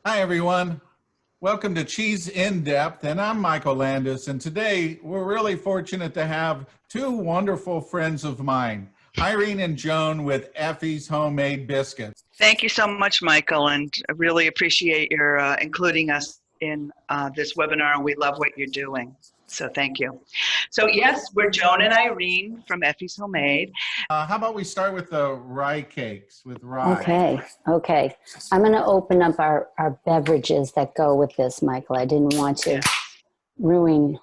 Hi, everyone. Welcome to Cheese in Depth, and I'm Michael Landis. And today we're really fortunate to have two wonderful friends of mine, Irene and Joan with Effie's Homemade Biscuits. Thank you so much, Michael, and I really appreciate your including us in this webinar. We love what you're doing, so thank you. So yes, we're Joan and Irene from Effie's Homemade. How about we start with the rye cakes with rye? Okay. I'm going to open up our beverages that go with this, Michael. I didn't want to ruin.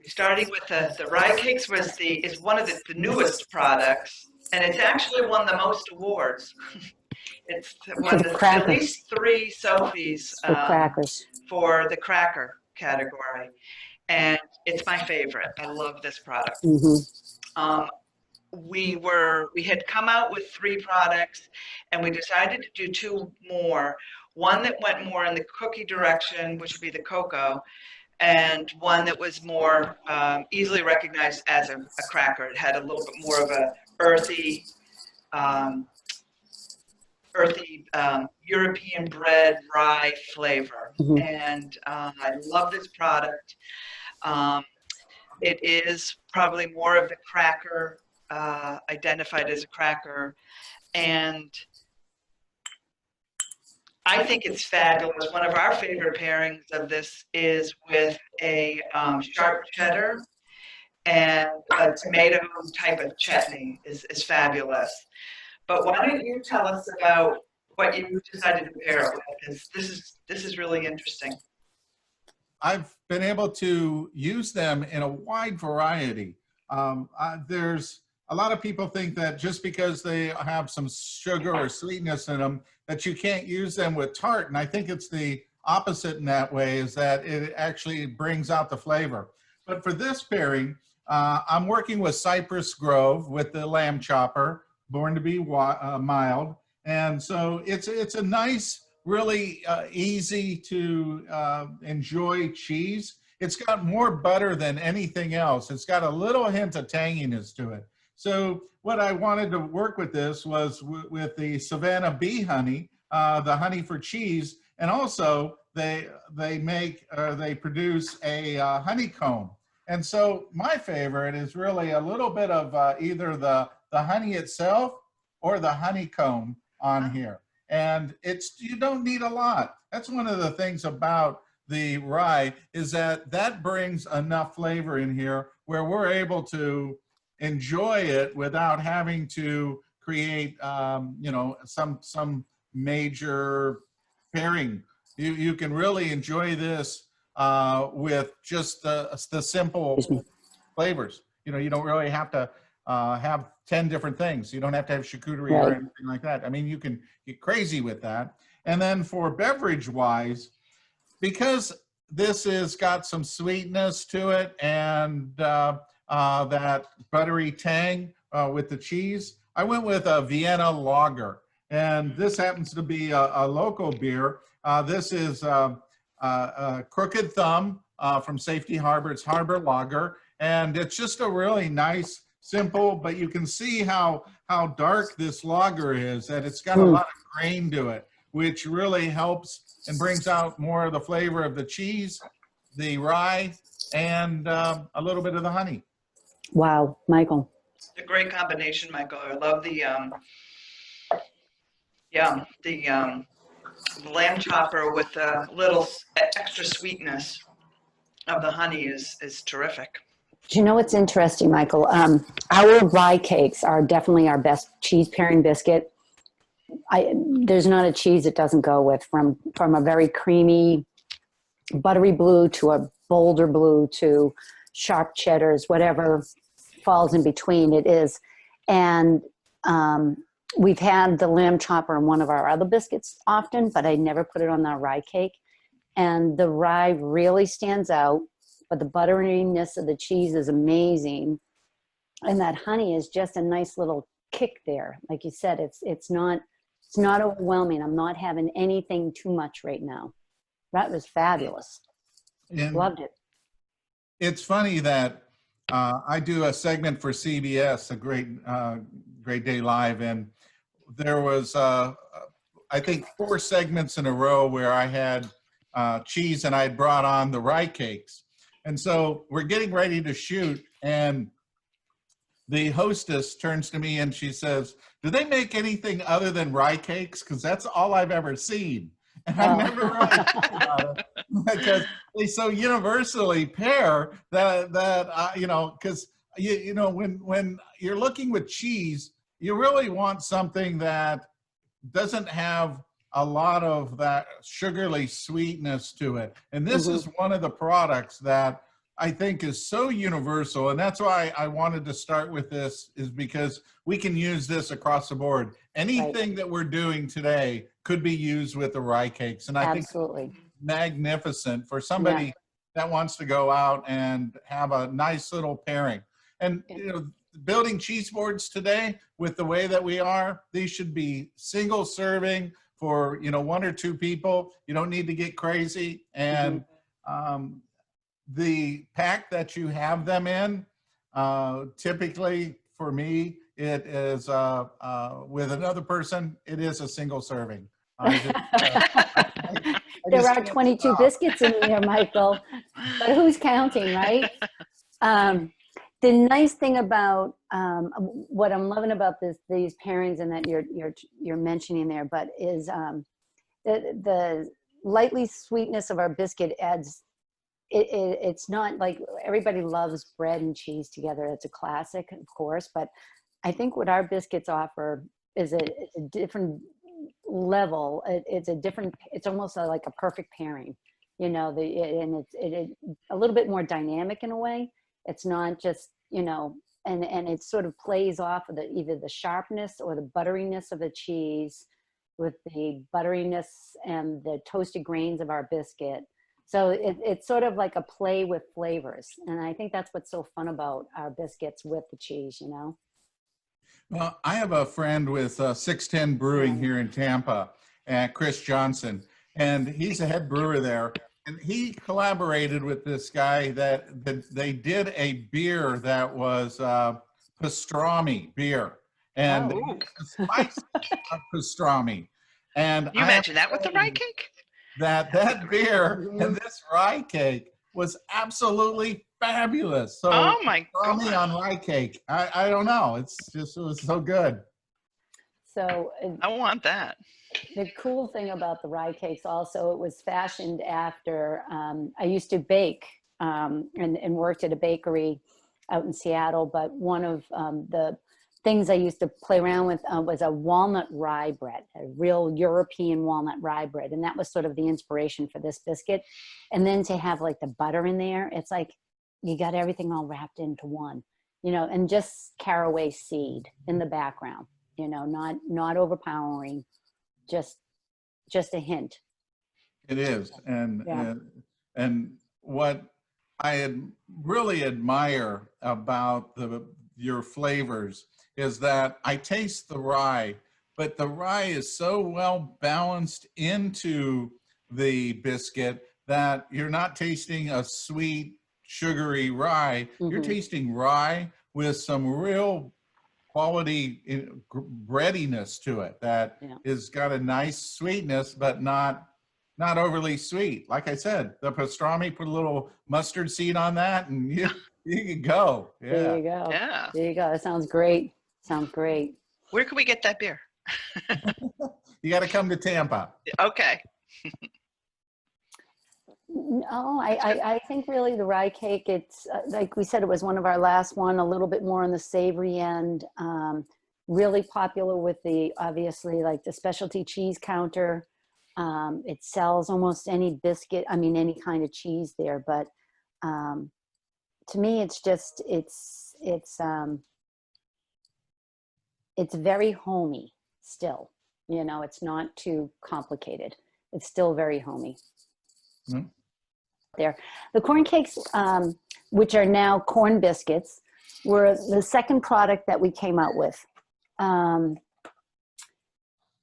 Starting with the rye cakes is one of the newest products, and it's actually won the most awards. It's won at least 3 Sophies for the cracker category, and it's my favorite. I love this product. We had come out with 3 products, and we decided to do 2 more. One that went more in the cookie direction, which would be the cocoa, and one that was more easily recognized as a cracker. It had a little bit more of a earthy European bread rye flavor. And I love this product. It is probably more of the cracker, identified as a cracker, and I think it's fabulous. One of our favorite pairings of this is with a sharp cheddar, and a tomato type of chutney is fabulous. But why don't you tell us about what you decided to pair it with? Because this is really interesting. I've been able to use them in a wide variety. There's a lot of people think that just because they have some sugar or sweetness in them, that you can't use them with tart. And I think it's the opposite in that way, is that it actually brings out the flavor. But for this pairing, I'm working with Cypress Grove with the lamb chopper, born to be mild. And so it's a nice, really easy to enjoy cheese. It's got more butter than anything else. It's got a little hint of tanginess to it. So what I wanted to work with this was with the Savannah bee honey, the honey for cheese, and also they produce a honeycomb. And so my favorite is really a little bit of either the honey itself or the honeycomb on here. And you don't need a lot. That's one of the things about the rye, is that brings enough flavor in here where we're able to enjoy it without having to create some major pairing. You can really enjoy this with just the simple flavors. You don't really have to have 10 different things. You don't have to have charcuterie or anything like that. I mean, you can get crazy with that. And then for beverage wise, because this has got some sweetness to it and that buttery tang with the cheese, I went with a Vienna lager. And this happens to be a local beer. This is Crooked Thumb from Safety Harbor. It's Harbor Lager. And it's just a really nice, simple, but you can see how dark this lager is, that it's got a lot of grain to it, which really helps and brings out more of the flavor of the cheese, the rye, and a little bit of the honey. Wow, Michael. It's a great combination, Michael. I love the lamb chopper with a little extra sweetness of the honey is terrific. Do you know what's interesting, Michael? Our rye cakes are definitely our best cheese pairing biscuit. There's not a cheese it doesn't go with, from a very creamy, buttery blue to a bolder blue to sharp cheddars, whatever falls in between it is. And we've had the lamb chopper in one of our other biscuits often, but I never put it on the rye cake. And the rye really stands out, but the butteriness of the cheese is amazing. And that honey is just a nice little kick there. Like you said, it's not overwhelming. I'm not having anything too much right now. That was fabulous. And loved it. It's funny that I do a segment for CBS, a Great Day Live, and there was I think 4 segments in a row where I had cheese and I had brought on the rye cakes. And so we're getting ready to shoot, and the hostess turns to me and she says, "Do they make anything other than rye cakes? Because that's all I've ever seen." And I never really thought about it because they so universally pair that you know, because you know, when you're looking with cheese, you really want something that doesn't have a lot of that sugarly sweetness to it. And this is one of the products that I think is so universal. And that's why I wanted to start with this, is because we can use this across the board. Anything that we're doing today could be used with the rye cakes. And I think it's magnificent for somebody that wants to go out and have a nice little pairing. And you know, building cheese boards today, with the way that we are, these should be single serving for, you know, 1 or 2 people. You don't need to get crazy. And the pack that you have them in, typically for me, it is with another person, it is a single serving. There are 22 biscuits in there, Michael, but who's counting, right? The nice thing about what I'm loving about these pairings, and that you're mentioning there, but is the lightly sweetness of our biscuit adds. It's not like everybody loves bread and cheese together. It's a classic, of course, but I think what our biscuits offer is a different level. It's almost like a perfect pairing, you know, and it's a little bit more dynamic in a way. It's not just, you know, and it sort of plays off of either the sharpness or the butteriness of the cheese with the butteriness and the toasted grains of our biscuit. So it's sort of like a play with flavors. And I think that's what's so fun about our biscuits with the cheese, you know? Well, I have a friend with 610 Brewing here in Tampa, Chris Johnson, and he's a head brewer there. And he collaborated with this guy that they did a beer that was pastrami beer, and spicy pastrami. And you mentioned that with the rye cake? That beer and this rye cake was absolutely fabulous. So oh my god, on rye cake, I don't know, it was so good. So I want that. The cool thing about the rye cakes also, it was fashioned after, I used to bake and worked at a bakery out in Seattle, but one of the things I used to play around with was a walnut rye bread, a real European walnut rye bread. And that was sort of the inspiration for this biscuit. And then to have like the butter in there, it's like you got everything all wrapped into one, you know, and just caraway seed in the background, you know, not overpowering, just a hint. It is. And what I really admire about your flavors is that I taste the rye, but the rye is so well balanced into the biscuit that you're not tasting a sweet, sugary rye. You're tasting rye with some real quality breadiness to it that is got a nice sweetness, but not overly sweet. Like I said, the pastrami, put a little mustard seed on that, and you can go. Yeah. There you go. Yeah. There you go. That sounds great. Sounds great. Where can we get that beer? You got to come to Tampa. Okay. No, I think really the rye cake, it's like we said, it was one of our last one, a little bit more on the savory end, really popular with obviously like the specialty cheese counter. It sells almost any biscuit, I mean, any kind of cheese there, but to me, it's just, it's very homey still, you know, it's not too complicated. It's still very homey. There. The corn cakes, which are now corn biscuits, were the second product that we came out with.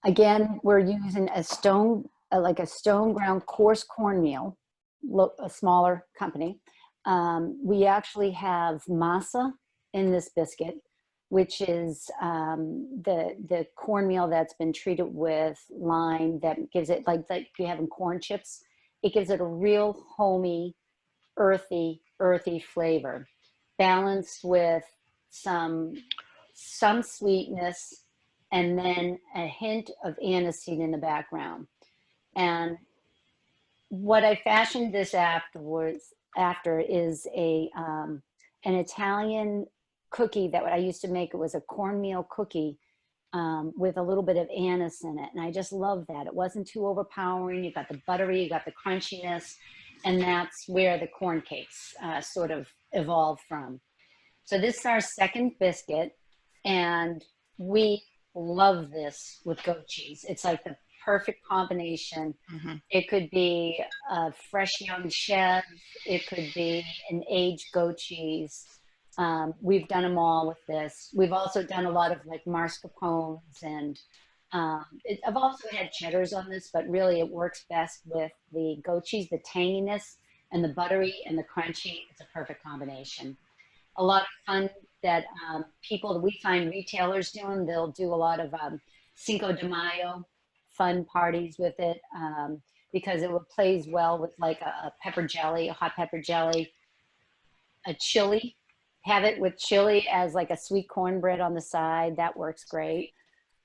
Again, we're using like a stone ground coarse cornmeal, a smaller company. We actually have masa in this biscuit. which is the cornmeal that's been treated with lime that gives it, like you have in corn chips, it gives it a real homey, earthy flavor, balanced with some sweetness, and then a hint of aniseed in the background. And what I fashioned this after is an Italian cookie that I used to make. It was a cornmeal cookie with a little bit of anise in it. And I just love that. It wasn't too overpowering. You got the buttery, you got the crunchiness, and that's where the corn cakes sort of evolved from. So this is our second biscuit, and we love this with goat cheese. It's like the perfect combination. Mm-hmm. It could be a fresh young cheddar. It could be an aged goat cheese. We've done them all with this. We've also done a lot of like mascarpones, and I've also had cheddars on this, but really it works best with the goat cheese, the tanginess and the buttery and the crunchy. It's a perfect combination. A lot of fun that people that we find retailers doing, they'll do a lot of Cinco de Mayo fun parties with it because it plays well with like a pepper jelly, a hot pepper jelly, a chili. Have it with chili as like a sweet cornbread on the side. That works great.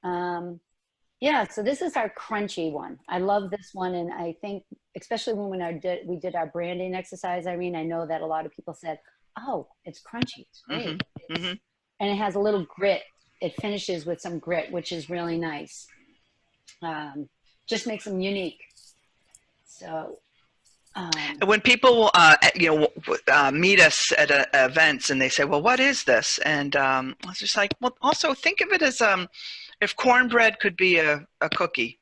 Yeah, so this is our crunchy one. I love this one, and I think especially when we did our branding exercise, Irene, I know that a lot of people said, "Oh, it's crunchy. It's great." Mm-hmm. Mm-hmm. And it has a little grit. It finishes with some grit, which is really nice. Just makes them unique. So. When people, meet us at events and they say, "Well, what is this?" And I was just like, "Well, also think of it as if cornbread could be a cookie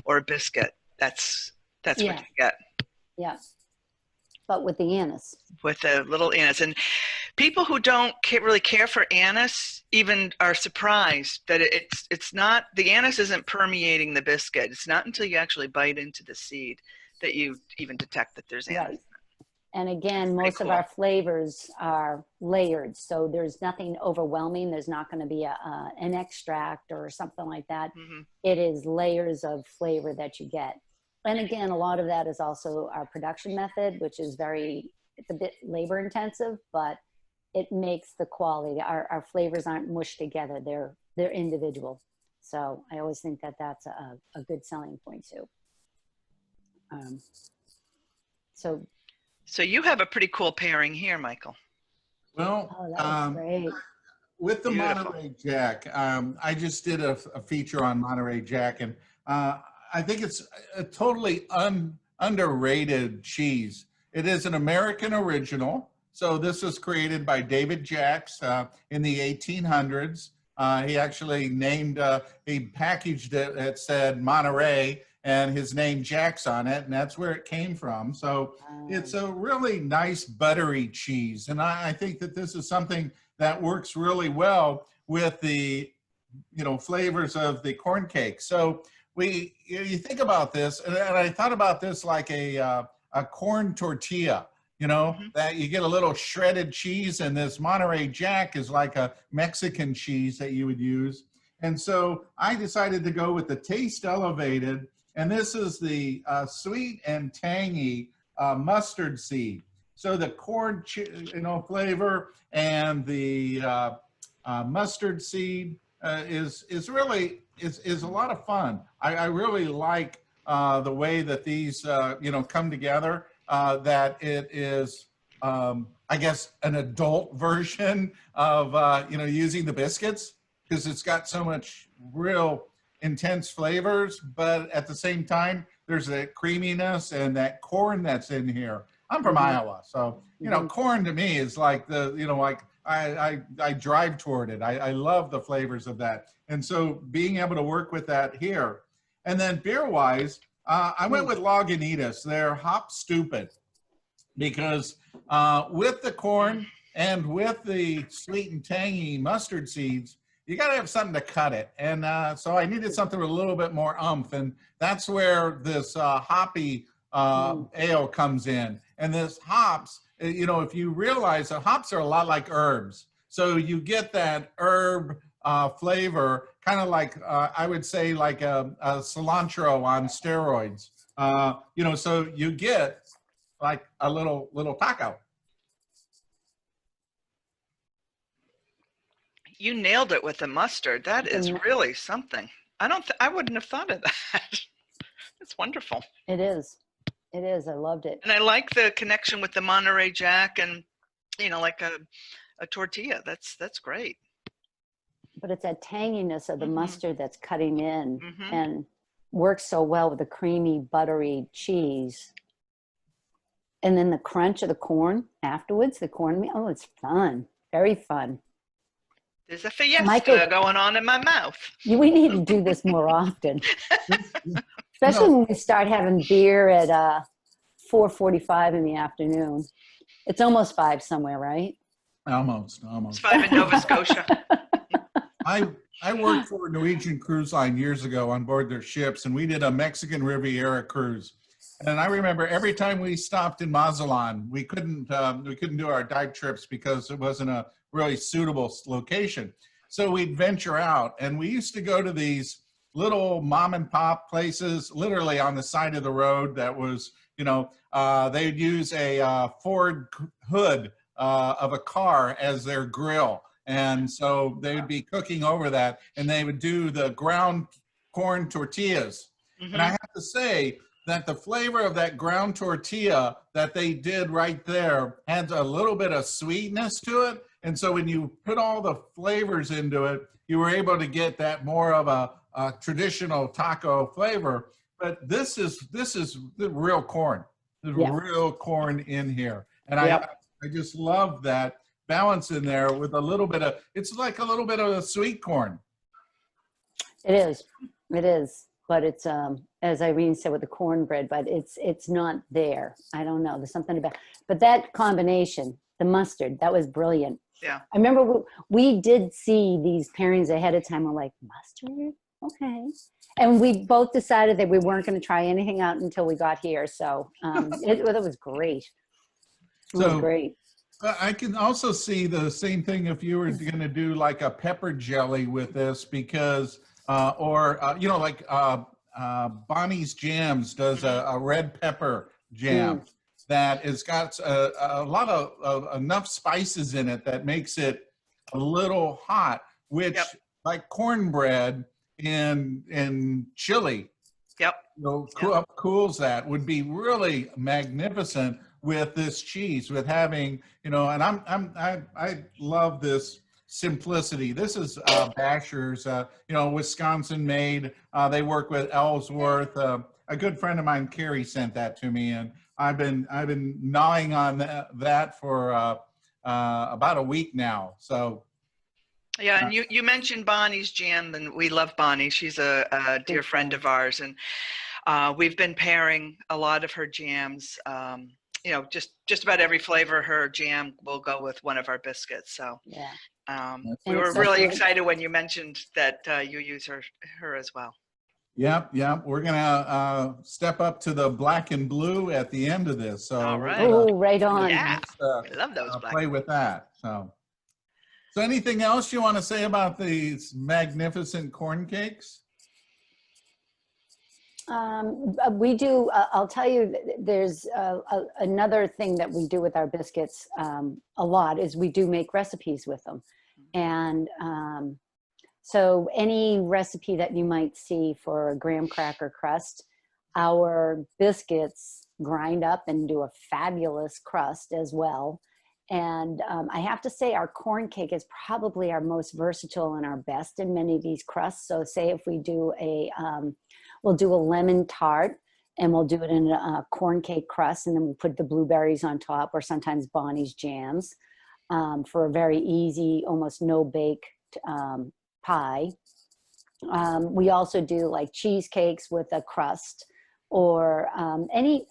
or a biscuit. That's what you get." Yeah, but with the anise. With a little anise, and people who don't really care for anise even are surprised that it's not, the anise isn't permeating the biscuit. It's not until you actually bite into the seed that you even detect that there's anise. Right. And again, most of our flavors are layered, so there's nothing overwhelming. There's not going to be an extract or something like that. Mm-hmm. It is layers of flavor that you get. And again, a lot of that is also our production method, which is it's a bit labor intensive, but it makes the quality. Our flavors aren't mushed together. They're individual. So I always think that that's a good selling point too. So you have a pretty cool pairing here, Michael. Well, that's great. With the Beautiful. Monterey Jack, I just did a feature on Monterey Jack, and I think it's a totally underrated cheese. It is an American original. So this was created by David Jacks in the 1800s. He actually he packaged it, it said Monterey, and his name Jacks on it, and that's where it came from. So it's a really nice buttery cheese. And I think that this is something that works really well with the, flavors of the corn cake. So you think about this, and I thought about this like a corn tortilla, that you get a little shredded cheese, and this Monterey Jack is like a Mexican cheese that you would use. And so I decided to go with the Taste Elevated, and this is the sweet and tangy mustard seed. So the corn, flavor and the mustard seed is really a lot of fun. I really like the way that these come together. That it is, I guess, an adult version of using the biscuits, because it's got so much real intense flavors, but at the same time there's that creaminess and that corn that's in here. I'm from Iowa, so corn to me is like I drive toward it. I love the flavors of that, and so being able to work with that here. And then beer wise, I went with Lagunitas. They're hop stupid, because with the corn and with the sweet and tangy mustard seeds, you got to have something to cut it. And so I needed something with a little bit more oomph, and that's where this hoppy ale comes in. And this hops, if you realize that hops are a lot like herbs. So you get that herb flavor, kind of like, I would say like a cilantro on steroids. You know, so you get like a little taco. You nailed it with the mustard. That is really something. I wouldn't have thought of that. It's wonderful. It is. It is. I loved it. And I like the connection with the Monterey Jack and, you know, like a tortilla. That's great. But it's that tanginess of the Mhm. mustard that's cutting in Mhm. and works so well with the creamy, buttery cheese. And then the crunch of the corn afterwards, the cornmeal. Oh, it's fun. Very fun. There's a fiesta Michael- going on in my mouth. We need to do this more often. Especially No. when we start having beer at 4:45 in the afternoon. It's almost 5 somewhere, right? Almost. It's 5 in Nova Scotia. I worked for a Norwegian cruise line years ago on board their ships, and we did a Mexican Riviera cruise. And I remember every time we stopped in Mazatlan, we couldn't do our dive trips because it wasn't a really suitable location. So we'd venture out, and we used to go to these little mom and pop places, literally on the side of the road. That was, you know, they'd use a Ford hood of a car as their grill. And so they would be cooking over that, and they would do the ground corn tortillas. Mhm. And I have to say that the flavor of that ground tortilla that they did right there had a little bit of sweetness to it. And so when you put all the flavors into it, you were able to get that more of a traditional taco flavor. But this is the real corn. There's Yeah. real corn in here. And Yep. I just love that balance in there with a little bit of, it's like a little bit of a sweet corn. It is. It is. But it's, as Irene said with the cornbread, but it's not there. I don't know. There's something about, but that combination, the mustard, that was brilliant. Yeah. I remember we did see these pairings ahead of time. We're like, mustard? Okay. And we both decided that we weren't going to try anything out until we got here. So it was great. It was great. I can also see the same thing if you were going to do like a pepper jelly with this, because, you know, like Bonnie's Jams does a red pepper jam that has got a lot of enough spices in it that makes it a little hot, which like cornbread in chili, Yep. you know, cools that, would be really magnificent with this cheese, with having, you know, and I love this simplicity. This is Basher's, you know, Wisconsin made. They work with Ellsworth. A good friend of mine, Carrie, sent that to me, and I've been gnawing on that for about a week now. So. Yeah, and you mentioned Bonnie's Jam, and we love Bonnie. She's a dear friend of ours, and we've been pairing a lot of her jams. You know, just about every flavor of her jam will go with one of our biscuits. So Yeah. we were really excited when you mentioned that you use her as well. Yep. We're gonna step up to the black and blue at the end of this. So All right. Oh, right on. Yeah, I love those black. play with that. So anything else you want to say about these magnificent corn cakes? We do, I'll tell you, there's another thing that we do with our biscuits a lot is we do make recipes with them. And so any recipe that you might see for a graham cracker crust, our biscuits grind up and do a fabulous crust as well. And I have to say our corn cake is probably our most versatile and our best in many of these crusts. So say if we do we'll do a lemon tart and we'll do it in a corn cake crust, and then we'll put the blueberries on top, or sometimes Bonnie's Jams for a very easy, almost no bake pie. We also do like cheesecakes with a crust, or any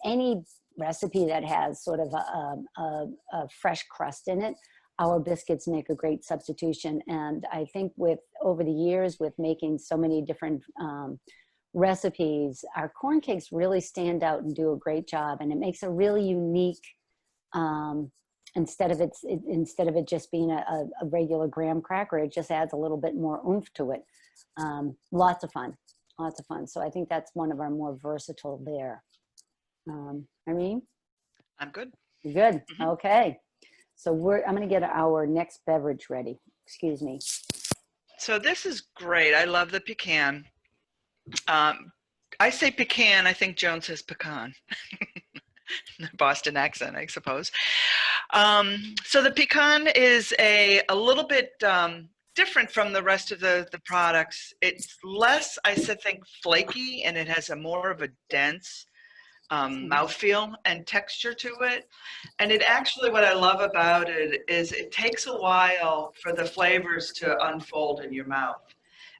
recipe that has sort of a fresh crust in it. Our biscuits make a great substitution. And I think over the years with making so many different recipes, our corn cakes really stand out and do a great job. And it makes a really unique instead of it just being a regular graham cracker, it just adds a little bit more oomph to it. Lots of fun. So I think that's one of our more versatile there. Irene? I'm good. You good? Mm-hmm. Okay. So I'm going to get our next beverage ready. Excuse me. So this is great. I love the pecan. I say pecan. I think Joan says pecan. Boston accent, I suppose. So the pecan is a little bit different from the rest of the products. It's less, I think, flaky, and it has a more of a dense mouthfeel and texture to it. And it actually, what I love about it is it takes a while for the flavors to unfold in your mouth.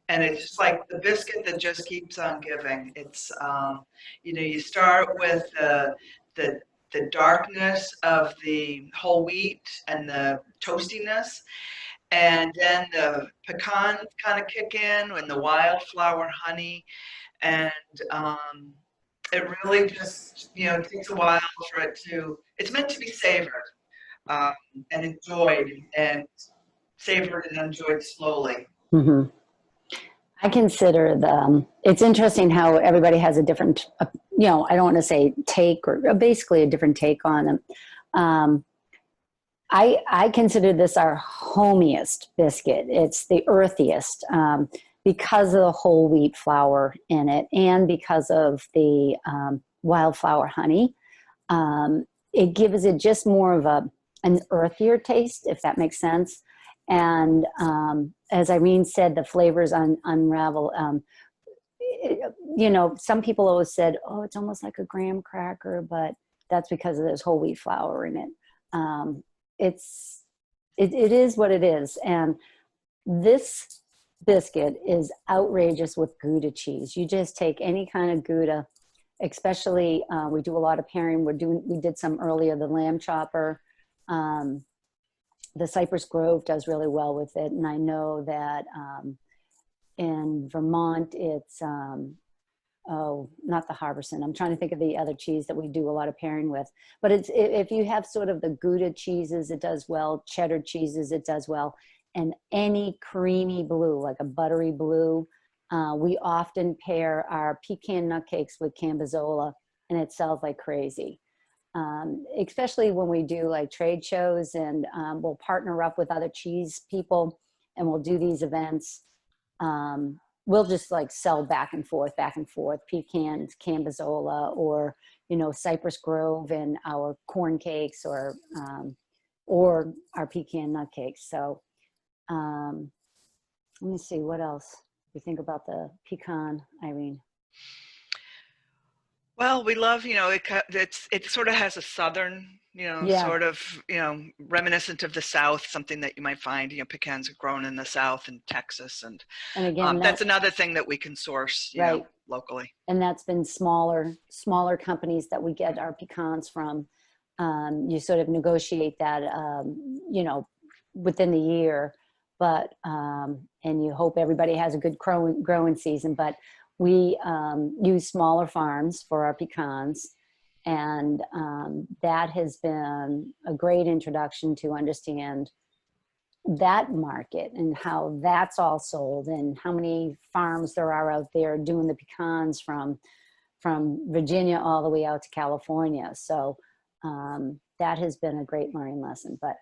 And it's just like the biscuit that just keeps on giving. It's, you start with the darkness of the whole wheat and the toastiness, and then the pecans kind of kick in and the wildflower honey, and it really just, takes a while for it to, it's meant to be savored and enjoyed, and savored and enjoyed slowly. Mm-hmm. I consider it's interesting how everybody has a different, I don't want to say take, or basically a different take on them. I consider this our homiest biscuit. It's the earthiest because of the whole wheat flour in it, and because of the wildflower honey. It gives it just more of an earthier taste, if that makes sense. And as Irene said, the flavors unravel. Some people always said, oh, it's almost like a graham cracker, but that's because there's whole wheat flour in it. It is what it is. And this biscuit is outrageous with Gouda cheese. You just take any kind of Gouda, especially we do a lot of pairing. We did some earlier, the lamb chopper. The Cypress Grove does really well with it. And I know that in Vermont, it's, not the Harborson. I'm trying to think of the other cheese that we do a lot of pairing with. But if you have sort of the Gouda cheeses, it does well. Cheddar cheeses, it does well. And any creamy blue, like a buttery blue, we often pair our pecan nut cakes with Cambozola, and it sells like crazy. Especially when we do like trade shows, and we'll partner up with other cheese people, and we'll do these events. We'll just like sell back and forth, pecans, Cambozola, or, Cypress Grove and our corn cakes, or our pecan nut cakes. So let me see, what else you think about the pecan, Irene? Well, we love, it sort of has a southern, sort of, reminiscent of the South, something that you might find, pecans are grown in the South and Texas. And again, that's another thing that we can source, locally. And that's been smaller companies that we get our pecans from. You sort of negotiate that, within the year, but, and you hope everybody has a good growing season, but we use smaller farms for our pecans, and that has been a great introduction to understand that market and how that's all sold, and how many farms there are out there doing the pecans from Virginia all the way out to California. So that has been a great learning lesson. But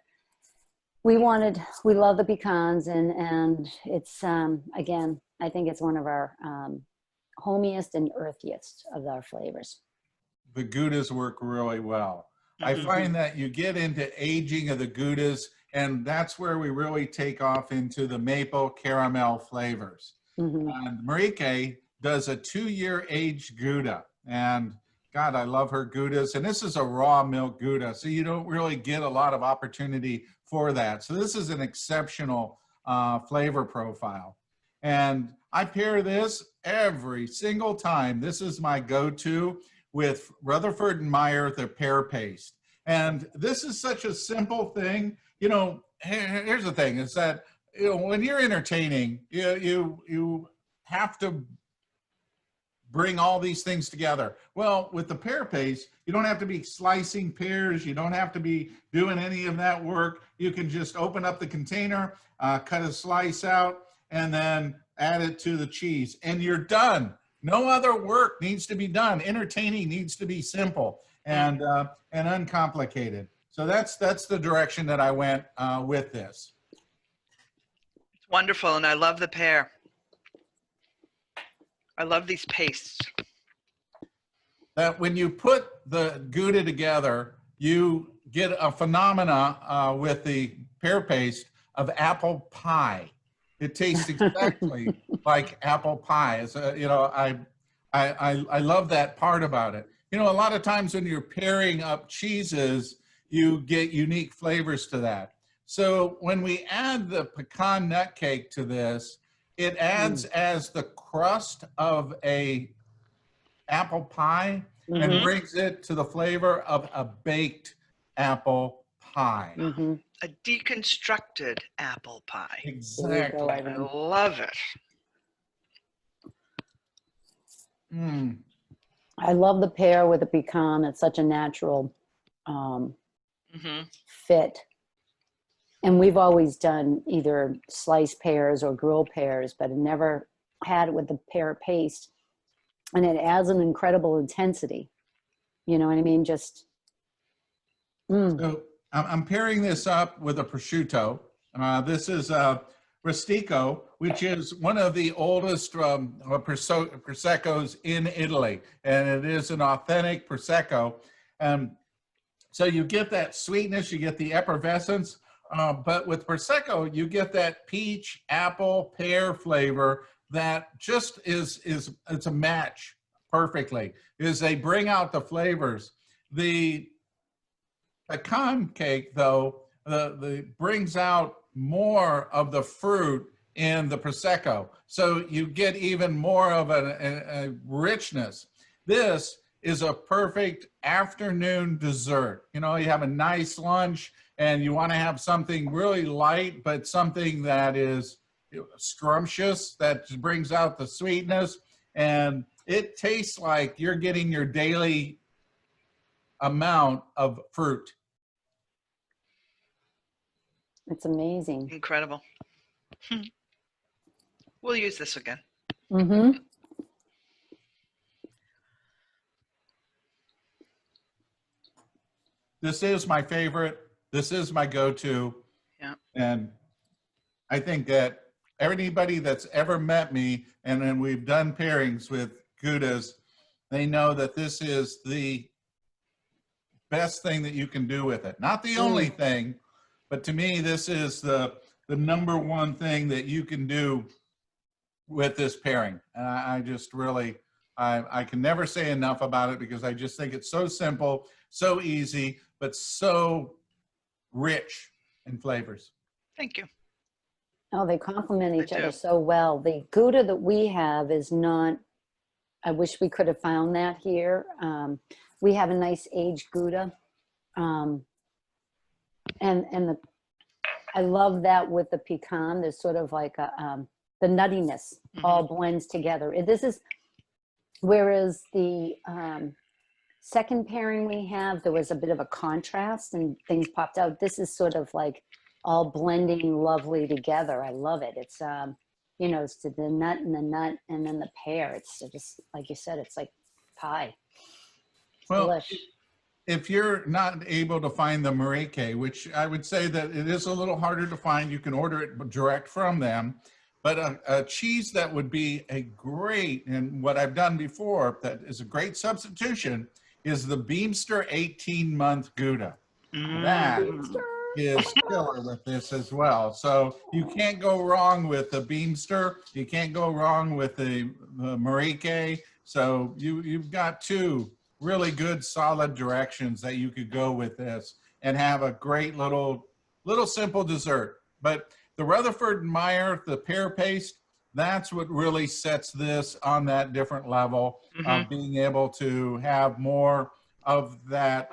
we love the pecans, and it's, again, I think it's one of our homiest and earthiest of our flavors. The Goudas work really well. I find that you get into aging of the Goudas, and that's where we really take off into the maple caramel flavors. And Marieke does a 2-year aged Gouda, and God, I love her Goudas. And this is a raw milk Gouda, so you don't really get a lot of opportunity for that. So this is an exceptional flavor profile. And I pair this every single time. This is my go-to with Rutherford and Meyer, their pear paste. And this is such a simple thing. Here's the thing, is that, when you're entertaining, you have to bring all these things together. Well, with the pear paste, you don't have to be slicing pears. You don't have to be doing any of that work. You can just open up the container, cut a slice out, and then add it to the cheese, and you're done. No other work needs to be done. Entertaining needs to be simple and uncomplicated. So that's the direction that I went with this. It's wonderful, and I love the pear. I love these pastes. That when you put the Gouda together, you get a phenomena with the pear paste of apple pie. It tastes exactly like apple pie. It's you know, I love that part about it. You know, a lot of times when you're pairing up cheeses, you get unique flavors to that. So when we add the pecan nut cake to this, it adds as the crust of a apple pie and brings it to the flavor of a baked apple pie. A deconstructed apple pie. Exactly. I love it. I love the pear with the pecan. It's such a natural fit. And we've always done either sliced pears or grilled pears, but I never had it with the pear paste. And it adds an incredible intensity. You know what I mean? Just. So I'm pairing this up with a prosciutto. This is Rusticco, which is one of the oldest Proseccos in Italy. And it is an authentic Prosecco. So you get that sweetness, you get the effervescence, but with Prosecco, you get that peach, apple, pear flavor that just it's a match perfectly, is they bring out the flavors. The pecan cake, though, brings out more of the fruit in the Prosecco. So you get even more of a richness. This is a perfect afternoon dessert. You know, you have a nice lunch and you want to have something really light, but something that is scrumptious, that brings out the sweetness. And it tastes like you're getting your daily amount of fruit. It's amazing. Incredible. We'll use this again. This is my favorite. This is my go-to. Yeah. And I think that anybody that's ever met me, and then we've done pairings with Goudas, they know that this is the best thing that you can do with it. Not the only thing, but to me, this is the number one thing that you can do with this pairing. And I just really, I can never say enough about it because I just think it's so simple, so easy, but so rich in flavors. Thank you. Oh, they complement each They other do. so well. The Gouda that we have is not, I wish we could have found that here. We have a nice aged Gouda. I love that with the pecan. There's sort of like the nuttiness all blends together. Whereas the second pairing we have, there was a bit of a contrast and things popped out. This is sort of like all blending lovely together. I love it. It's, you know, it's the nut and then the pear. It's just, like you said, it's like pie. Well, Delish. if you're not able to find the Marieke, which I would say that it is a little harder to find, you can order it direct from them. But a cheese that would be a great, and what I've done before that is a great substitution, is the Beemster 18-month Gouda. That is killer with this as well. So you can't go wrong with the Beemster. You can't go wrong with the Marieke. So you've got two really good solid directions that you could go with this and have a great little simple dessert. But the Rutherford and Meyer, the pear paste, that's what really sets this on that different level of being able to have more of that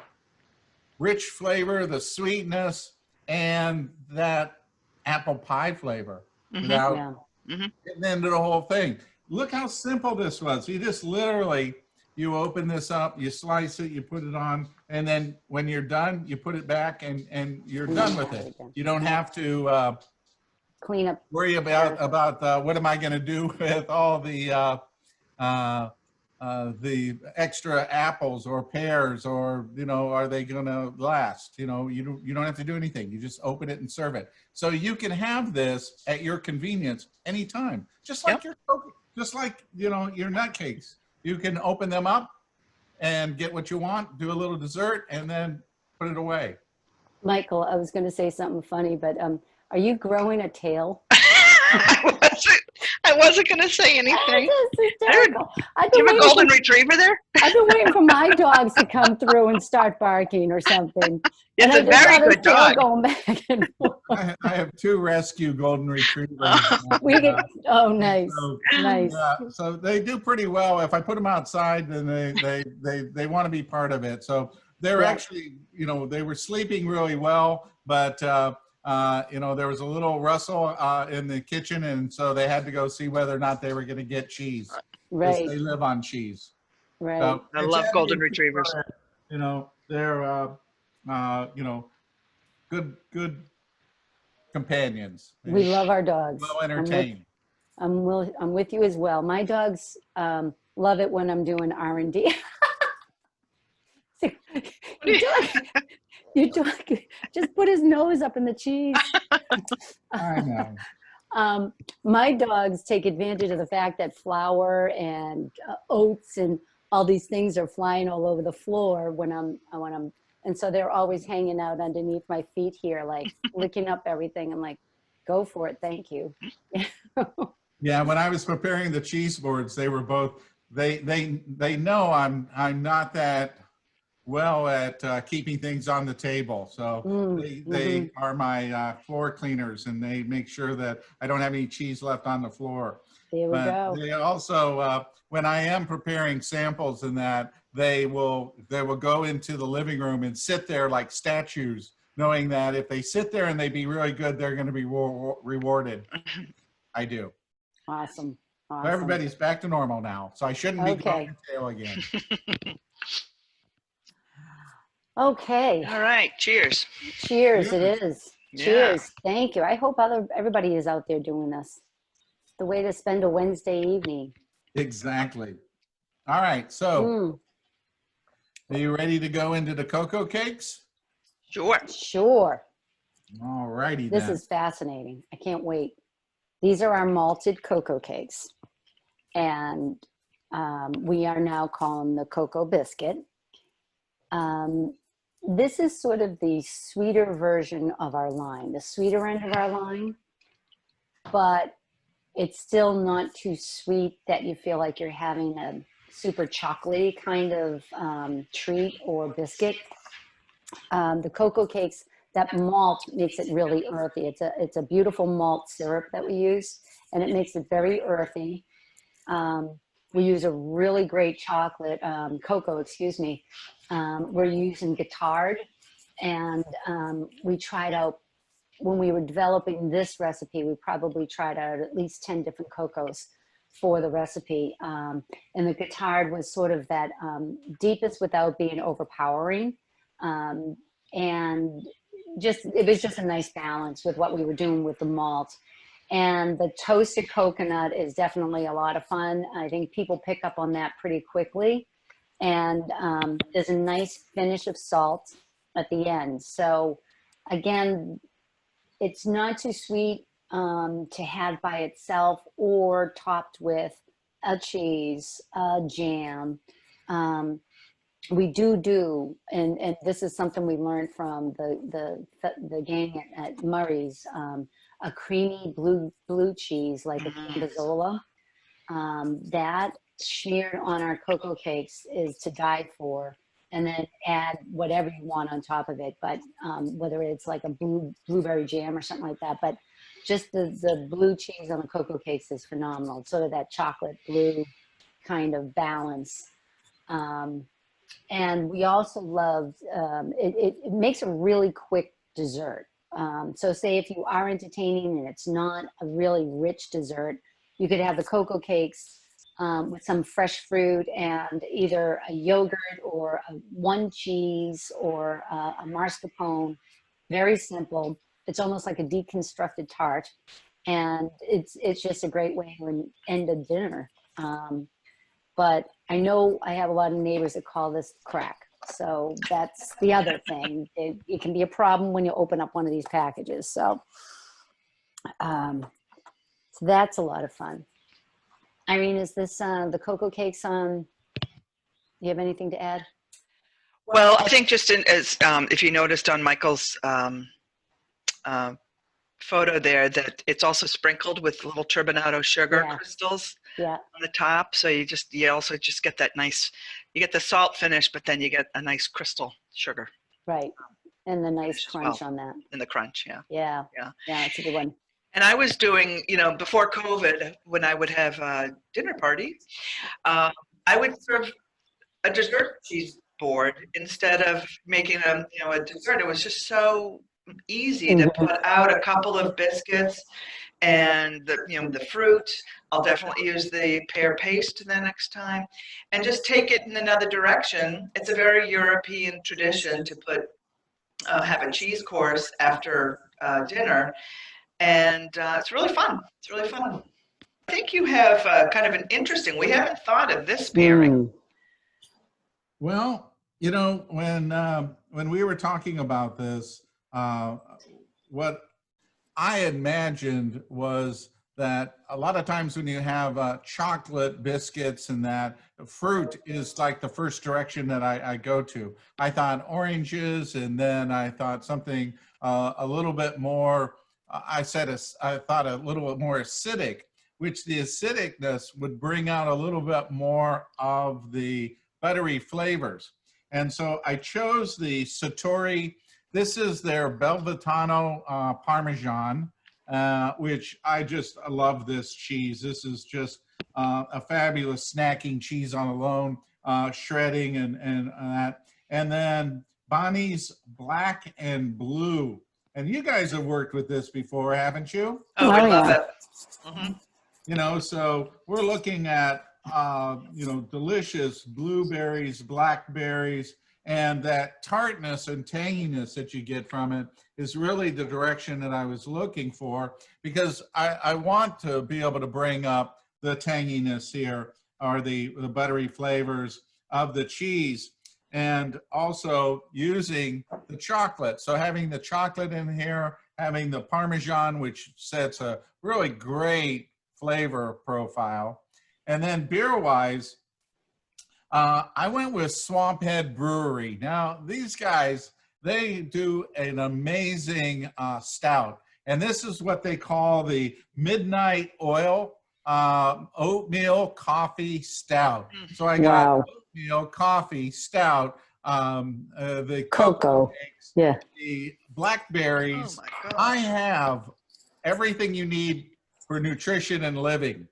rich flavor, the sweetness, and that apple pie flavor without getting into the whole thing. look how simple this was. You just literally, you open this up, you slice it, you put it on, and then when you're done, you put it back and you're done with it. You don't have to Clean up. worry about what am I going to do with all the extra apples or pears, or, you know, are they going to last? You know, you don't have to do anything. You just open it and serve it. So you can have this at your convenience anytime, just like just like, you know, your nut cakes. You can open them up and get what you want, do a little dessert, and then put it away. Michael, I was going to say something funny, but are you growing a tail? I wasn't going to say anything. This is terrible. Do you have a golden retriever there? I've been waiting for my dogs to come through and start barking or something. It's a very good dog. Going back and forth. I have 2 rescue golden retrievers. Nice, nice. So they do pretty well. If I put them outside, then they want to be part of it. So they're actually, you know, they were sleeping really well, but you know, there was a little rustle in the kitchen, and so they had to go see whether or not they were going to get cheese. Right. They live on cheese. Right. So I love golden retrievers. You know, they're you know, good companions. We love our dogs. Well entertained. I'm with you as well. My dogs love it when I'm doing R&D. You just put his nose up in the cheese. I know. My dogs take advantage of the fact that flour and oats and all these things are flying all over the floor when I'm, and so they're always hanging out underneath my feet here, like licking up everything. I'm like, go for it, thank you. Yeah, when I was preparing the cheese boards, they were both. They know I'm not that well at keeping things on the table, so they are my floor cleaners, and they make sure that I don't have any cheese left on the floor. There we go. They also, when I am preparing samples and that, they will go into the living room and sit there like statues, knowing that if they sit there and they be really good, they're going to be rewarded. I do. Awesome. So everybody's back to normal now, so I shouldn't be growing a tail again. Okay. All right. Cheers. Cheers. It is. Yeah. Cheers. Thank you. I hope everybody is out there doing this. It's the way to spend a Wednesday evening. Exactly. All right. So are you ready to go into the cocoa cakes? Sure. Sure. All righty. This is fascinating. I can't wait. These are our malted cocoa cakes. And we are now calling the cocoa biscuit. This is sort of the sweeter version of our line, the sweeter end of our line, but it's still not too sweet that you feel like you're having a super chocolatey kind of treat or biscuit. The cocoa cakes, that malt makes it really earthy. It's a beautiful malt syrup that we use, and it makes it very earthy. We use a really great cocoa, excuse me. We're using Guittard, and we tried out, when we were developing this recipe, we probably tried out at least 10 different cocos for the recipe. And the Guittard was sort of that deepest without being overpowering. And it was just a nice balance with what we were doing with the malt. And the toasted coconut is definitely a lot of fun. I think people pick up on that pretty quickly. And there's a nice finish of salt at the end. So again, it's not too sweet to have by itself or topped with a cheese, a jam. We do, and this is something we learned from the gang at Murray's, a creamy blue cheese like a Cambozola. That smeared on our cocoa cakes is to die for, and then add whatever you want on top of it, but whether it's like a blueberry jam or something like that, but just the blue cheese on the cocoa cakes is phenomenal. It's sort of that chocolate blue kind of balance. And we also loved, it makes a really quick dessert. So say if you are entertaining and it's not a really rich dessert, you could have the cocoa cakes with some fresh fruit and either a yogurt or one cheese or a mascarpone. Very simple. It's almost like a deconstructed tart, and it's just a great way to end a dinner. But I know I have a lot of neighbors that call this crack. So that's the other thing. It can be a problem when you open up one of these packages. So, so that's a lot of fun. Irene, is this the cocoa cakes on? You have anything to add? Well, I think just as if you noticed on Michael's photo there, that it's also sprinkled with little turbinado sugar crystals on the top. So you also just get that nice, you get the salt finish, but then you get a nice crystal sugar. Right. And the nice crunch on that. And the crunch, yeah. Yeah, it's a good one. And I was doing, before COVID, when I would have a dinner party, I would serve a dessert cheese board instead of making a dessert. It was just so easy to put out a couple of biscuits and the fruit. I'll definitely use the pear paste the next time, and just take it in another direction. It's a very European tradition to have a cheese course after dinner. And it's really fun. It's really fun. I think you have kind of an interesting, we haven't thought of this pairing. Well, when we were talking about this, what I imagined was that a lot of times when you have chocolate biscuits and that, fruit is like the first direction that I go to. I thought oranges, and then I thought something a little bit more, I thought a little bit more acidic, which the acidicness would bring out a little bit more of the buttery flavors. And so I chose the Sartori. This is their BellaVitano Parmesan, which I love this cheese. This is just a fabulous snacking cheese on alone, shredding and that. And then Bonnie's Black and Blue. And you guys have worked with this before, haven't you? Oh, I love it. Mm-hmm. So we're looking at, delicious blueberries, blackberries, and that tartness and tanginess that you get from it is really the direction that I was looking for, because I want to be able to bring up the tanginess here, or the buttery flavors of the cheese, and also using the chocolate. So having the chocolate in here, having the Parmesan, which sets a really great flavor profile. And then beer-wise, I went with Swamphead Brewery. Now, these guys, they do an amazing stout. And this is what they call the Midnight Oil Oatmeal Coffee Stout. So I got oatmeal, coffee, stout, the cocoa cakes, the blackberries. Oh my gosh. I have everything you need for nutrition and living.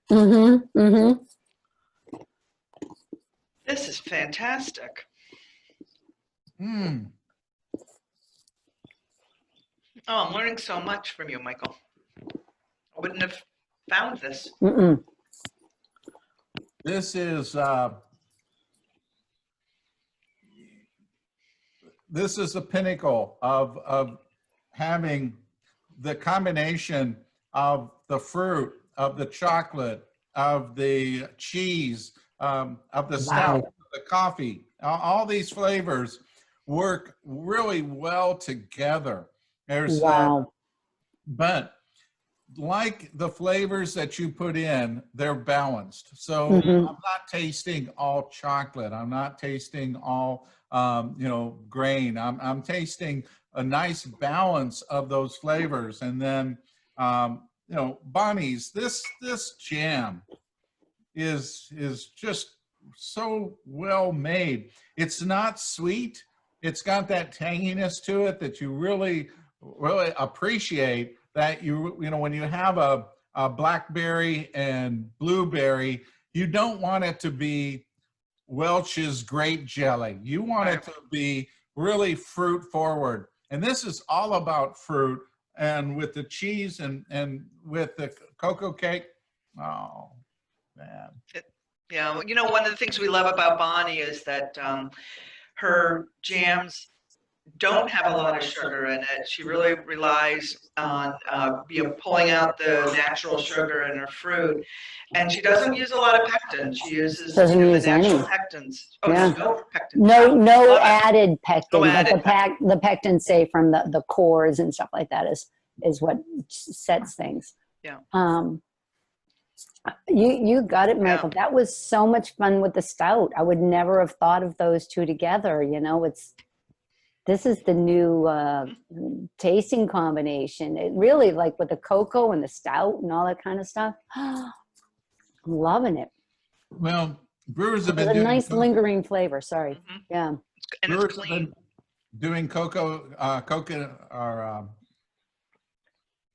This is fantastic. Mm. Oh, I'm learning so much from you, Michael. I wouldn't have found this. This is the pinnacle of having the combination of the fruit, of the chocolate, of the cheese, of the stout, the coffee. All these flavors work really well together. There's but like the flavors that you put in, they're balanced. So I'm not tasting all chocolate. I'm not tasting all grain. I'm tasting a nice balance of those flavors. And then Bonnie's, this jam is just so well made. It's not sweet. It's got that tanginess to it that you really appreciate. That when you have a blackberry and blueberry, you don't want it to be Welch's grape jelly. You want it to be really fruit forward. And this is all about fruit. And with the cheese and with the cocoa cake, oh man. Yeah, well, you know, one of the things we love about Bonnie is that her jams don't have a lot of sugar in it. She really relies on pulling out the natural sugar in her fruit, and she doesn't use a lot of pectin. She uses Doesn't the use natural any. pectins. Oh, Yeah. there's no pectin. No, no Love it. added pectin, No but added the pectin, say from the cores and stuff like that, is what sets things. Yeah. You got it, Michael. Yeah. That was so much fun with the stout. I would never have thought of those two together. You know, this is the new tasting combination. It really, like with the cocoa and the stout and all that kind of stuff. I'm loving it. Well, brewers have It's been a doing nice lingering flavor. Sorry. Mhm. Yeah. And it's brewers have clean. been doing coconut or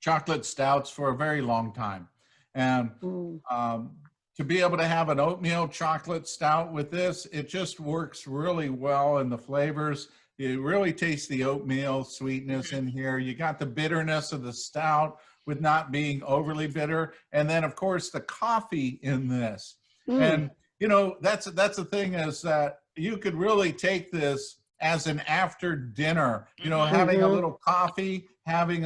chocolate stouts for a very long time, and to be able to have an oatmeal chocolate stout with this, it just works really well in the flavors. You really taste the oatmeal sweetness in here. You got the bitterness of the stout with not being overly bitter, and then of course the coffee in this. And you know, that's the thing, is that you could really take this as an after dinner, you know, having a little coffee, having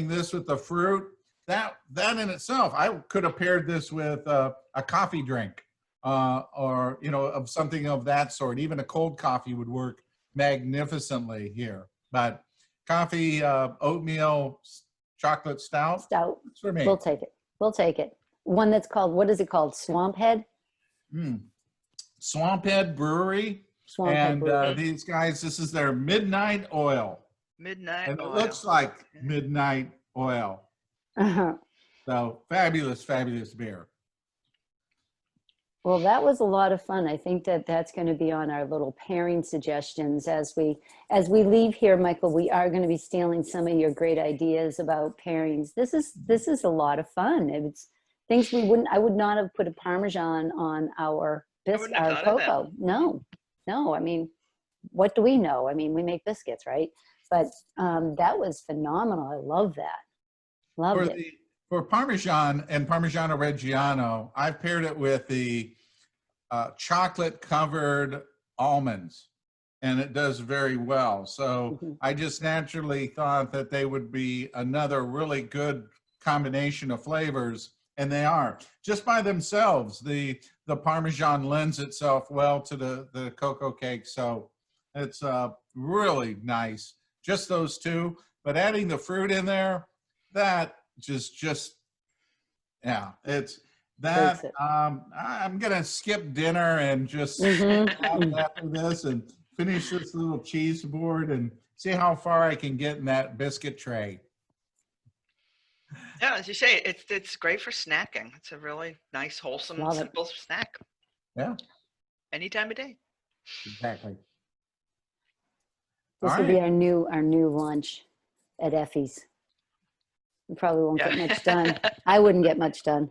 this with the fruit. That in itself, I could have paired this with a coffee drink, or you know, of something of that sort. Even a cold coffee would work magnificently here. But coffee, oatmeal chocolate stout, Stout. it's for me. We'll take it. We'll take it. One that's called, what is it called? Swamp Head? Swamp Head Brewery. Swamp Head And Brewery. these guys, this is their Midnight Oil. Midnight And it oil. looks like midnight oil. So fabulous, fabulous beer. Well, that was a lot of fun. I think that's going to be on our little pairing suggestions as we leave here, Michael. We are going to be stealing some of your great ideas about pairings. This is a lot of fun. It's things I would not have put a Parmesan on our biscuit, our cocoa. No. I mean, what do we know? I mean, we make biscuits, right? But that was phenomenal. I love that. Loved it. For Parmesan and Parmigiano Reggiano, I've paired it with the chocolate covered almonds, and it does very well. So I just naturally thought that they would be another really good combination of flavors, and they are. Just by themselves, the Parmesan lends itself well to the cocoa cake, so it's really nice. Just those two, but adding the fruit in there, that just yeah, it's that. I'm gonna skip dinner and just after this and finish this little cheese board and see how far I can get in that biscuit tray. Yeah, as you say, it's great for snacking. It's a really nice, wholesome, simple snack. Yeah. Any time of day. Exactly. This will be our new lunch at Effie's. We probably won't get much done. I wouldn't get much done.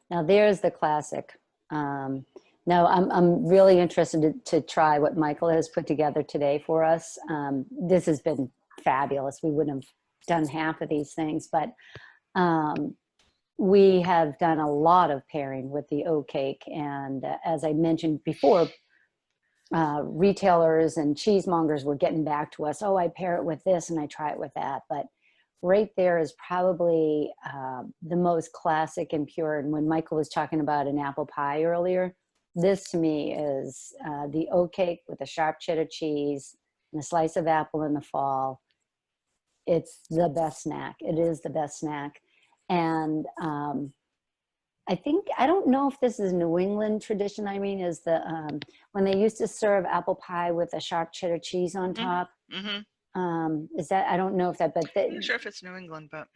Now there's the classic. Now I'm really interested to try what Michael has put together today for us. This has been fabulous. We wouldn't have done half of these things, but we have done a lot of pairing with the oat cake. And as I mentioned before, retailers and cheesemongers were getting back to us. Oh, I pair it with this and I try it with that. But right there is probably the most classic and pure. And when Michael was talking about an apple pie earlier, this to me is the oat cake with a sharp cheddar cheese and a slice of apple in the fall. It's the best snack. It is the best snack. And I don't know if this is New England tradition, Irene, is when they used to serve apple pie with a sharp cheddar cheese on top. Is that, I don't know if that, but I'm not sure if it's New England, but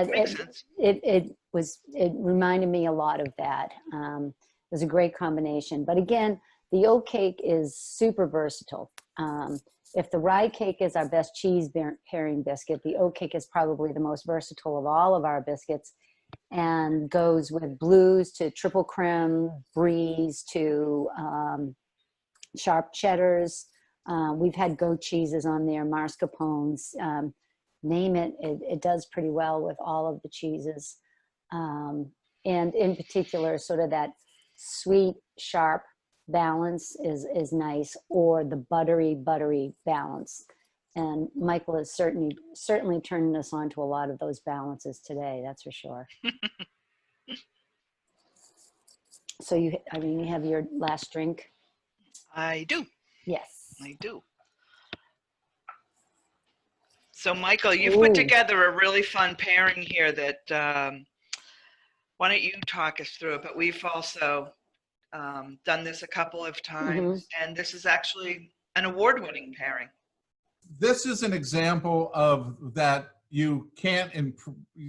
it makes sense. It reminded me a lot of that. It was a great combination. But again, the oat cake is super versatile. If the rye cake is our best cheese pairing biscuit, the oat cake is probably the most versatile of all of our biscuits, and goes with blues to triple creme, bries to sharp cheddars. We've had goat cheeses on there, mascarpones, name it, it does pretty well with all of the cheeses. And in particular, sort of that sweet, sharp balance is nice, or the buttery balance. And Michael is certainly turning us on to a lot of those balances today, that's for sure. So you have your last drink? I do. Yes. I do. So Michael, you've put together a really fun pairing here that, why don't you talk us through it? But we've also done this a couple of times, and this is actually an award-winning pairing. This is an example of that you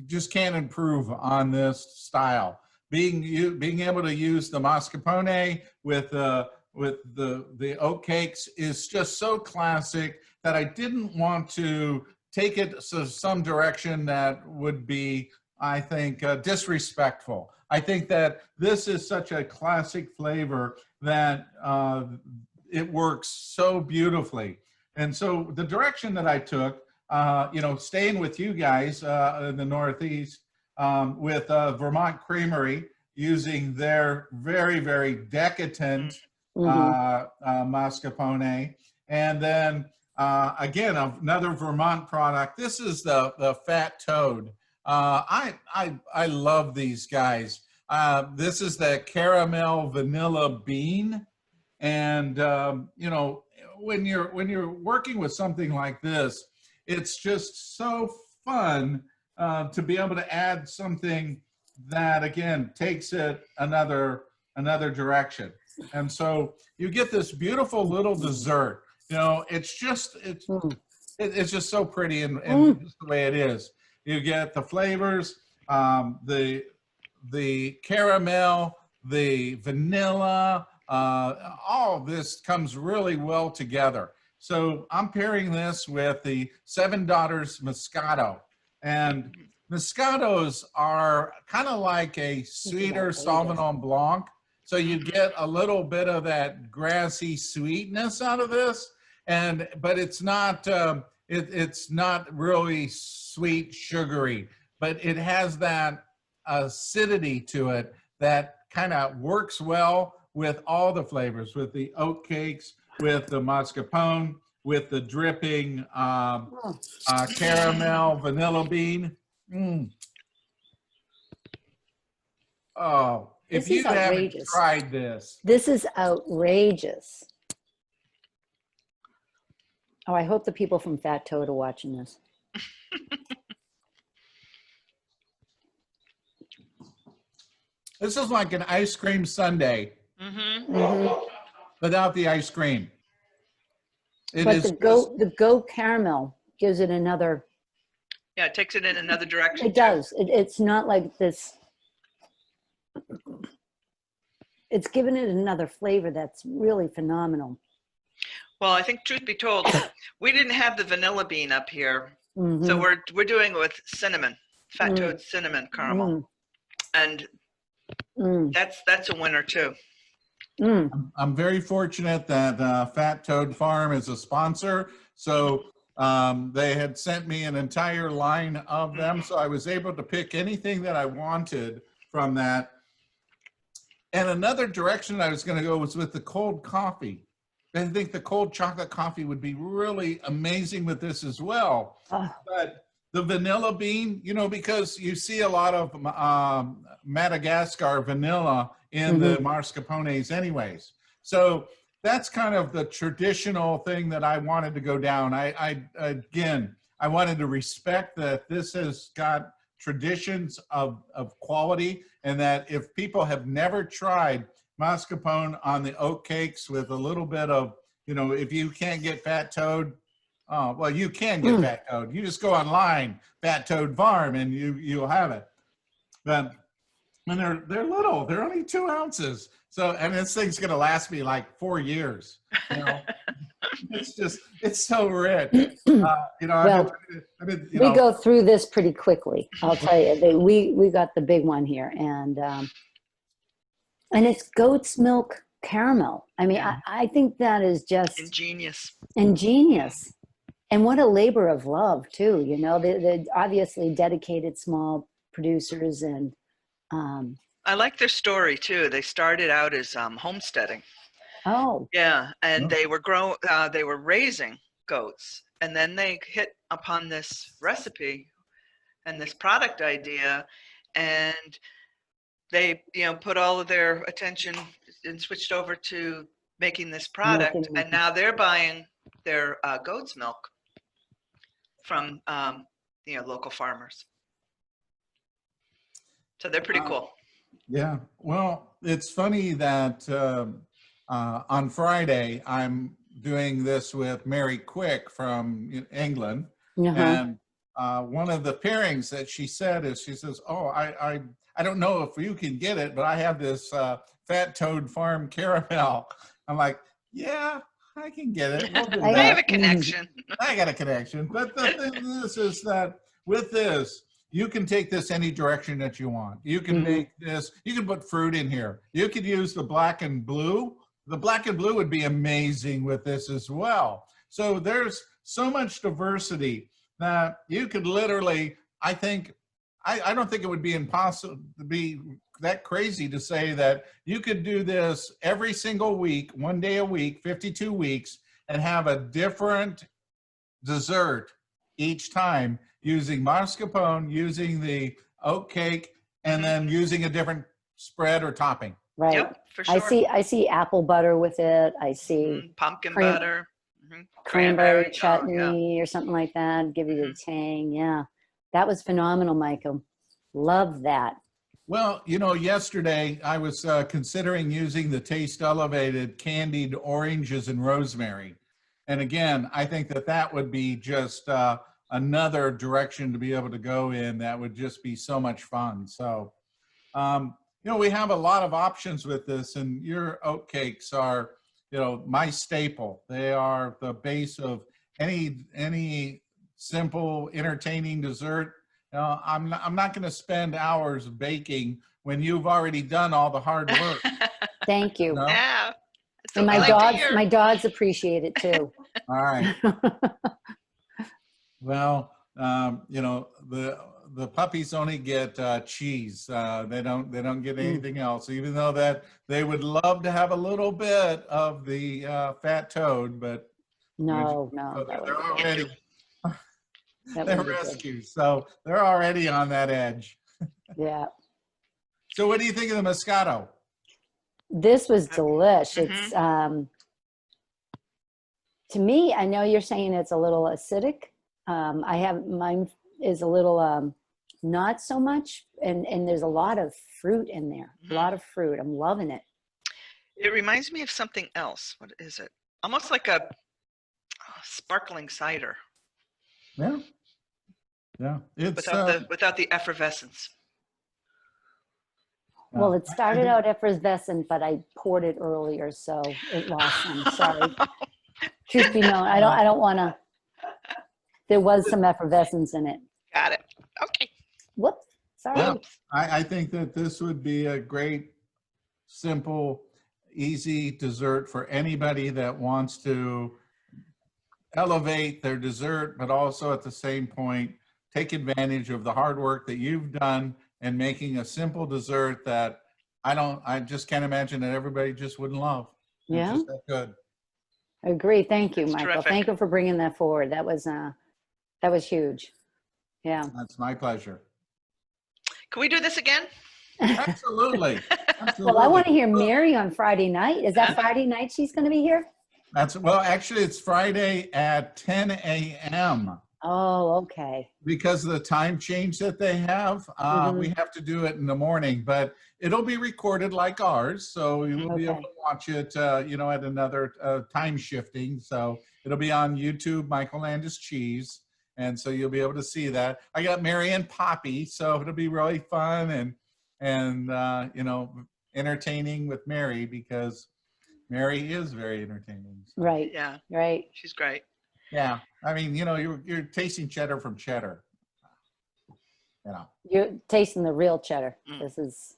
just can't improve on this style. Being able to use the mascarpone with the oat cakes is just so classic that I didn't want to take it to some direction that would be, I think, disrespectful. I think that this is such a classic flavor that it works so beautifully. And so the direction that I took, staying with you guys in the Northeast with Vermont Creamery, using their very, very decadent mascarpone. And then again, another Vermont product. This is the Fat Toad. I love these guys. This is the caramel vanilla bean. And, when you're working with something like this, it's just so fun to be able to add something that, again, takes it another direction. And so you get this beautiful little dessert. It's just so pretty and just the way it is. You get the flavors, the caramel, the vanilla, all of this comes really well together. So I'm pairing this with the Seven Daughters Moscato. And Moscatos are kind of like a sweeter Sauvignon Blanc. So you get a little bit of that grassy sweetness out of this, but it's not it's not really sweet, sugary, but it has that acidity to it that kind of works well with all the flavors, with the oat cakes, with the mascarpone, with the dripping caramel vanilla bean. Oh, if you haven't tried this. This is outrageous. Oh, I hope the people from Fat Toad are watching this. This is like an ice cream sundae without the ice cream. But the goat caramel gives it another. Yeah, it takes it in another direction. It does. It's not like this. It's given it another flavor that's really phenomenal. Well, I think truth be told, we didn't have the vanilla bean up here, so we're doing it with cinnamon, Fat Toad cinnamon caramel, and that's a winner too. I'm very fortunate that Fat Toad Farm is a sponsor, so they had sent me an entire line of them, so I was able to pick anything that I wanted from that. And another direction I was going to go was with the cold coffee. I think the cold chocolate coffee would be really amazing with this as well. But the vanilla bean, because you see a lot of Madagascar vanilla in the mascarpones anyways. So that's kind of the traditional thing that I wanted to go down. I wanted to respect that this has got traditions of quality, and that if people have never tried mascarpone on the oat cakes with a little bit of, if you can't get Fat Toad, well, you can get Fat Toad. You just go online, Fat Toad Farm, and you'll have it. But and they're little. They're only 2 ounces. So, and this thing's gonna last me like 4 years. It's so rich. Well, we go through this pretty quickly. I'll tell you. We got the big one here, and it's goat's milk caramel. I mean, I think that is just ingenious. And what a labor of love too. They're obviously dedicated small producers, and I like their story too. They started out as homesteading. Oh, Yeah, and Oh. they were raising goats, and then they hit upon this recipe and this product idea, and they put all of their attention and switched over to making this product, and now they're buying their goat's milk from local farmers. So they're pretty cool. Yeah. Well, it's funny that on Friday I'm doing this with Mary Quick from England, and one of the pairings that she said is, she says, "Oh, I don't know if you can get it, but I have this Fat Toad Farm caramel." I'm like, "Yeah, I can get it. We'll do that. I have a connection." I got a connection. But the thing is that with this, you can take this any direction that you want. You can make this, you can put fruit in here. You could use the black and blue. The black and blue would be amazing with this as well. So there's so much diversity that you could literally, I don't think it would be impossible to be that crazy to say that you could do this every single week, 1 day a week, 52 weeks, and have a different dessert each time, using mascarpone, using the oat cake, and then using a different spread or topping. Right. Yep, for sure. I see apple butter with it. I see pumpkin butter, cranberry chutney or something like that. Give you the tang. Yeah, that was phenomenal, Michael. Love that. Well, yesterday I was considering using the Taste Elevated candied oranges and rosemary. And again, I think that would be just another direction to be able to go in. That would just be so much fun. So, we have a lot of options with this, and your oat cakes are, my staple. They are the base of any simple, entertaining dessert. I'm not going to spend hours baking when you've already done all the hard work. Thank you. Yeah. And my dogs appreciate it too. All right. Well, the puppies only get cheese. They don't get anything else, even though that they would love to have a little bit of the fat toad, but no, they're already they're rescues, so they're already on that edge. Yeah. So what do you think of the Moscato? This was delish. It's to me, I know you're saying it's a little acidic. I have mine is a little not so much, and there's a lot of fruit in there. A lot of fruit. I'm loving it. It reminds me of something else. What is it? Almost like a sparkling cider. Yeah. Yeah. It's without the effervescence. Well, it started out effervescent, but I poured it earlier, so it lost some. Sorry. Truth be known, I don't want to. There was some effervescence in it. Got it. Okay. Whoops. Sorry. Yeah, I think that this would be a great, simple, easy dessert for anybody that wants to elevate their dessert, but also at the same point, take advantage of the hard work that you've done and making a simple dessert that I just can't imagine that everybody just wouldn't love. Yeah. It's just that good. I agree. Thank you, That's Michael. terrific. Thank you for bringing that forward. That was huge. Yeah. That's my pleasure. Can we do this again? Absolutely. Well, I want to hear Mary on Friday night. Is that Friday night she's going to be here? Actually, it's Friday at 10 a.m. Oh, okay. Because of the time change that they have, we have to do it in the morning, but it'll be recorded like ours. So you will be able to watch it, at another time shifting. So it'll be on YouTube, Michael Landis Cheese. And so you'll be able to see that. I got Mary and Poppy, so it'll be really fun and entertaining with Mary, because Mary is very entertaining. So. Right. Yeah. Right. She's great. Yeah. I mean, you're tasting cheddar from cheddar. You're tasting the real cheddar. This is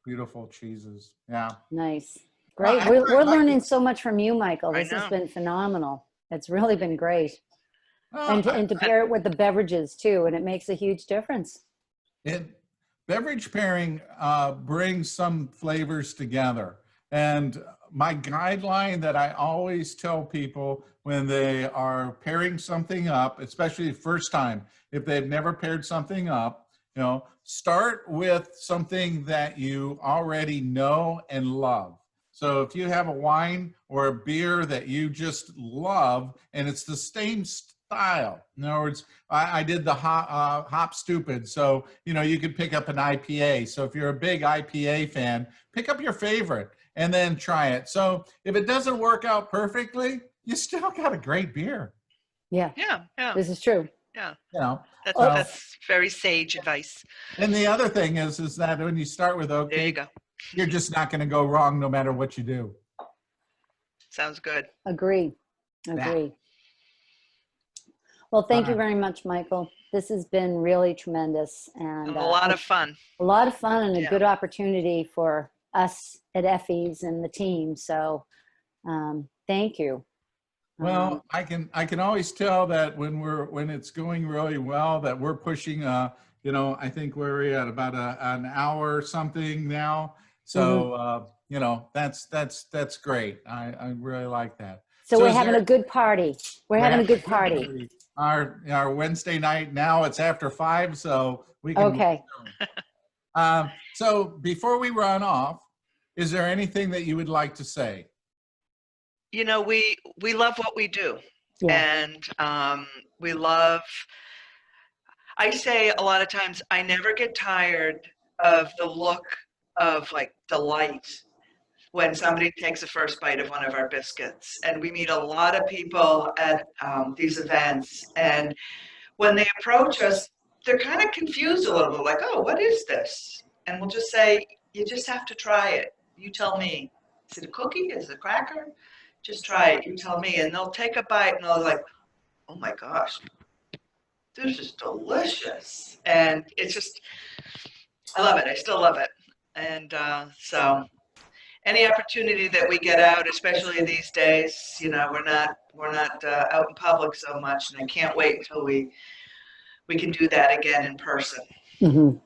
beautiful cheeses. Yeah. nice. Great. We're learning so much from you, Michael. This has been phenomenal. It's really been great. And to pair it with the beverages too, and it makes a huge difference. beverage pairing brings some flavors together. And my guideline that I always tell people when they are pairing something up, especially the first time, if they've never paired something up, you know, start with something that you already know and love. So if you have a wine or a beer that you just love and it's the same style, in other words, I did the hop stupid. So, you know, you could pick up an IPA. So if you're a big IPA fan, pick up your favorite and then try it. So if it doesn't work out perfectly, you still got a great beer. Yeah. Yeah. Yeah. This is true. Yeah. You know, That's very sage advice. and the other thing is that when you start with oat There you cake, go. you're just not going to go wrong no matter what you do. Sounds good. Agree. Yeah. Well, thank you very much, Michael. This has been really tremendous and A lot of fun. a lot of fun and a Yeah. good opportunity for us at Effie's and the team. So thank you. Well, I can always tell that when it's going really well that we're pushing you know, I think we're at about an hour or something now. So you know, that's great. I really like that. So we're having a good party. We're having a good party. Our Wednesday night now it's after 5, so we can. Okay. So before we run off, is there anything that you would like to say? You know, we love what we do, Yeah. and we love. I say a lot of times, I never get tired of the look of like delight when somebody takes a first bite of one of our biscuits. And we meet a lot of people at these events, and when they approach us, they're kind of confused a little bit, like, "Oh, what is this?" And we'll just say, "You just have to try it. You tell me. Is it a cookie? Is it a cracker? Just try it. You tell me." And they'll take a bite and they'll like, "Oh my gosh, this is delicious." And it's just, I love it. I still love it. And so any opportunity that we get out, especially these days, you know, we're not out in public so much, and I can't wait until we can do that again in person. I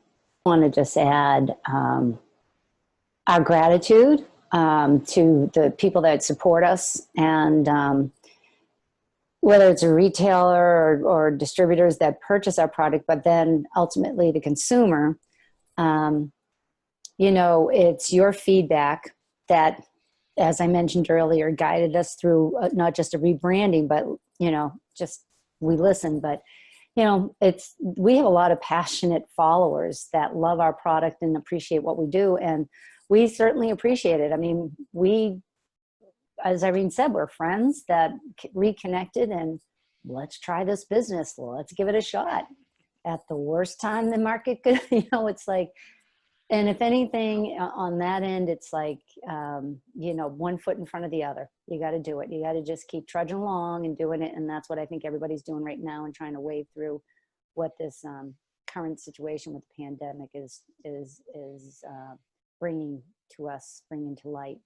want to just add our gratitude to the people that support us, and whether it's a retailer or distributors that purchase our product, but then ultimately the consumer. You know, it's your feedback that, as I mentioned earlier, guided us through not just a rebranding, but, you know, just we listen. But, you know, we have a lot of passionate followers that love our product and appreciate what we do. And we certainly appreciate it. I mean, as Irene said, we're friends that reconnected, and let's try this business. Let's give it a shot. At the worst time the market could, you know, it's like, and if anything on that end, it's like, you know, one foot in front of the other. You got to do it. You got to just keep trudging along and doing it. And that's what I think everybody's doing right now, and trying to wade through what this current situation with the pandemic is bringing to us, bringing to light.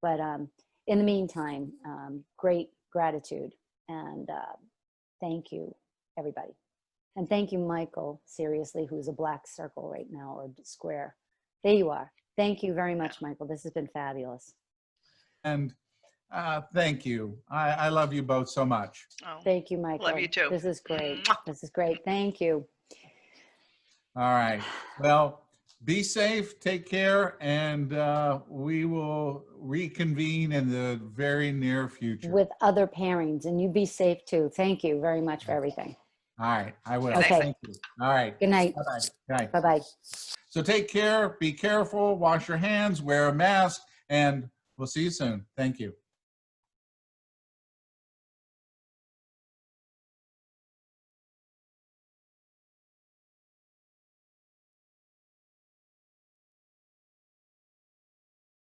But in the meantime, great gratitude, and thank you, everybody. And thank you, Michael, seriously, who's a black circle right now, or square. There you are. Thank you very much, Michael. This has been fabulous. And thank you. I love you both so much. Oh, thank you, Michael. love you too. This is great. This is great. Thank you. All right. Well, be safe, take care, and we will reconvene in the very near future. With other pairings, and you be safe too. Thank you very much for everything. All right, I will. Okay. Thank you. All right. Good night. Bye-bye. Good night. Bye-bye. So take care, be careful, wash your hands, wear a mask, and we'll see you soon. Thank you.